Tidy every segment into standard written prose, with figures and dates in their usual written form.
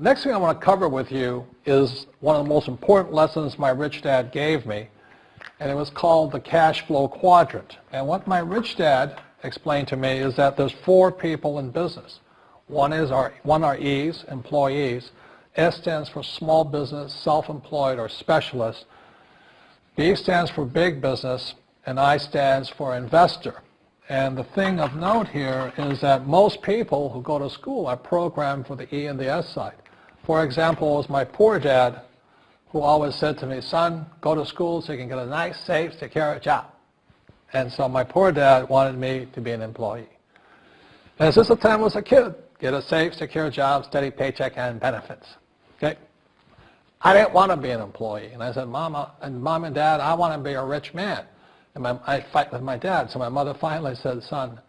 The next thing I want to cover with you is one of the most important lessons my rich dad gave me, and it was called the cash flow quadrant. And what my rich dad explained to me is that there's 4 people in business. One are E's, employees. S stands for small business, self-employed, or specialist. B stands for big business, and I stands for investor. And the thing of note here is that most people who go to school are programmed for the E and the S side. For example, it was my poor dad who always said to me, son, go to school so you can get a nice, safe, secure job. And so my poor dad wanted me to be an employee. And since the time I was a kid, get a safe, secure job, steady paycheck, and benefits. Okay? I didn't want to be an employee. And I said, Mom and Dad, I want to be a rich man. And I fight with my dad. So my mother finally said, son,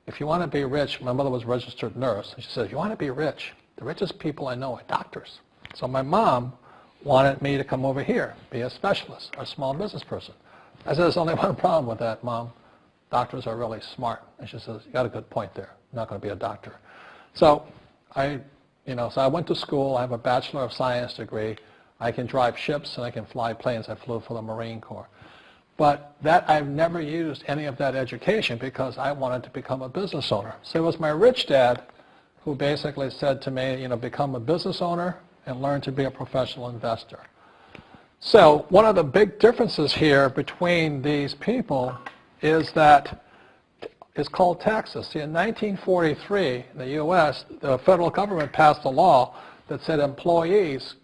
if you want to be rich, my mother was a registered nurse. And she said, if you want to be rich, the richest people I know are doctors. So my mom wanted me to come over here, be a specialist, or a small business person. I said, there's only one problem with that, Mom. Doctors are really smart. And she says, you got a good point there. I'm not going to be a doctor. So I went to school. I have a Bachelor of Science degree. I can drive ships and I can fly planes. I flew for the Marine Corps. But I've never used any of that education because I wanted to become a business owner. So it was my rich dad who basically said to me, become a business owner and learn to be a professional investor. So one of the big differences here between these people is that it's called taxes. See, in 1943, in the U.S., the federal government passed a law that said employees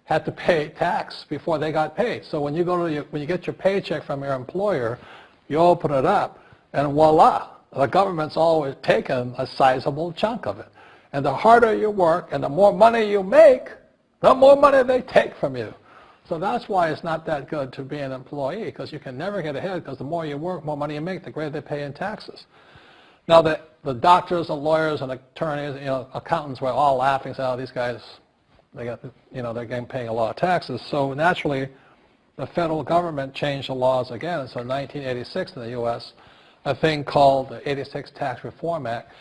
had to pay tax before they got paid. So when you get your paycheck from your employer, you open it up, and voila, the government's always taken a sizable chunk of it. And the harder you work and the more money you make, the more money they take from you. So that's why it's not that good to be an employee, because you can never get ahead, because the more you work, more money you make, the greater they pay in taxes. Now, the doctors and lawyers and attorneys, accountants were all laughing, saying, oh, these guys, they're getting paying a lot of taxes. So naturally, the federal government changed the laws again. And so in 1986 in the U.S., a thing called the 86 Tax Reform Act,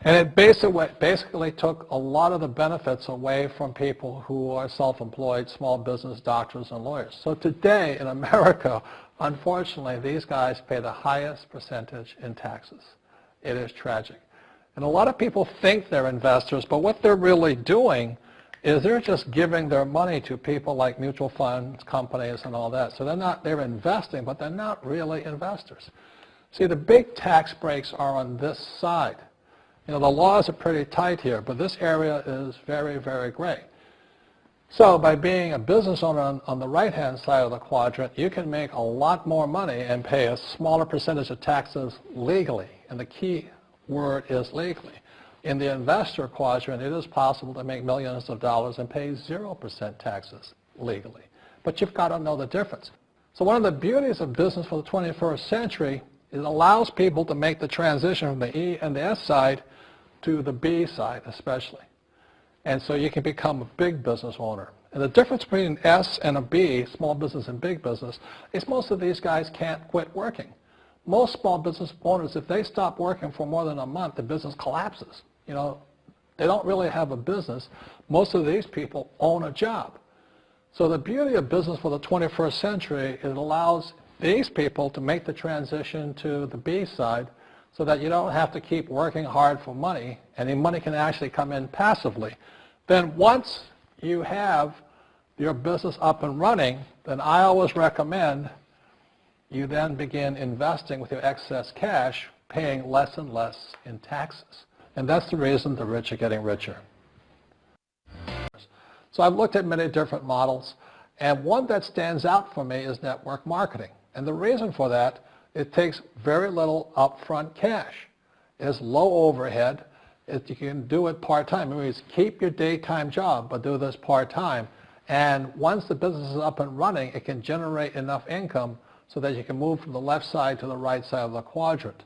and it basically took a lot of the benefits away from people who are self-employed, small business, doctors, and lawyers. So today in America, unfortunately, these guys pay the highest percentage in taxes. It is tragic. And a lot of people think they're investors, but what they're really doing is they're just giving their money to people like mutual funds, companies, and all that. So they're investing, but they're not really investors. See, the big tax breaks are on this side. The laws are pretty tight here, but this area is very, very gray. So by being a business owner on the right-hand side of the quadrant, you can make a lot more money and pay a smaller percentage of taxes legally. And the key word is legally. In the investor quadrant, it is possible to make millions of dollars and pay 0% taxes legally. But you've got to know the difference. So one of the beauties of business for the 21st century is it allows people to make the transition from the E and the S side to the B side especially. And so you can become a big business owner. And the difference between an S and a B, small business and big business, is most of these guys can't quit working. Most small business owners, if they stop working for more than a month, the business collapses. They don't really have a business. Most of these people own a job. So the beauty of business for the 21st century is it allows these people to make the transition to the B side so that you don't have to keep working hard for money, and the money can actually come in passively. Then once you have your business up and running, then I always recommend you then begin investing with your excess cash, paying less and less in taxes. And that's the reason the rich are getting richer. So I've looked at many different models, and one that stands out for me is network marketing. And the reason for that, it takes very little upfront cash. It's low overhead. You can do it part-time. It means keep your daytime job, but do this part-time. And once the business is up and running, it can generate enough income so that you can move from the left side to the right side of the quadrant.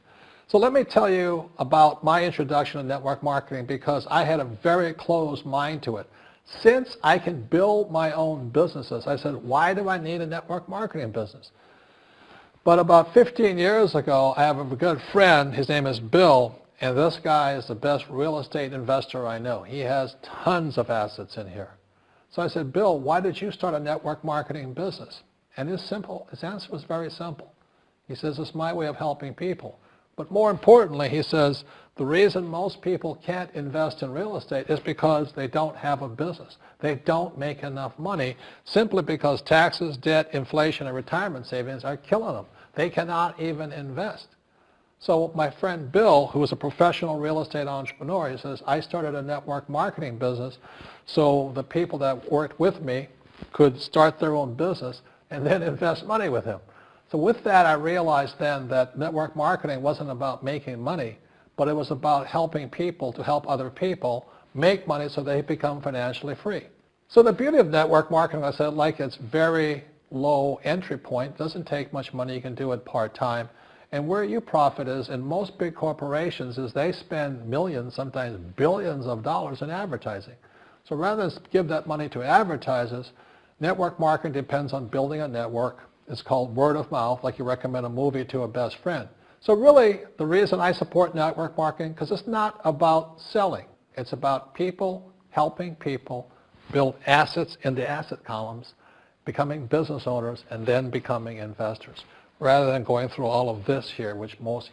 So let me tell you about my introduction to network marketing, because I had a very closed mind to it. Since I can build my own businesses, I said, why do I need a network marketing business? But about 15 years ago, I have a good friend, his name is Bill, And this guy is the best real estate investor I know. He has tons of assets in here. So I said, Bill, why did you start a network marketing business? And his answer was very simple. He says, it's my way of helping people. But more importantly, he says, the reason most people can't invest in real estate is because they don't have a business. They don't make enough money simply because taxes, debt, inflation, and retirement savings are killing them. They cannot even invest. So my friend Bill, who is a professional real estate entrepreneur, he says, I started a network marketing business so the people that worked with me could start their own business and then invest money with him. So with that, I realized then that network marketing wasn't about making money, but it was about helping people to help other people make money so they become financially free. So the beauty of network marketing, I said, like it's very low entry point, doesn't take much money, you can do it part-time. And where you profit is in most big corporations is they spend millions, sometimes billions of dollars in advertising. So rather than give that money to advertisers, network marketing depends on building a network. It's called word of mouth, like you recommend a movie to a best friend. So really, the reason I support network marketing, because it's not about selling. It's about people helping people build assets in the asset columns, becoming business owners, and then becoming investors, rather than going through all of this here, which most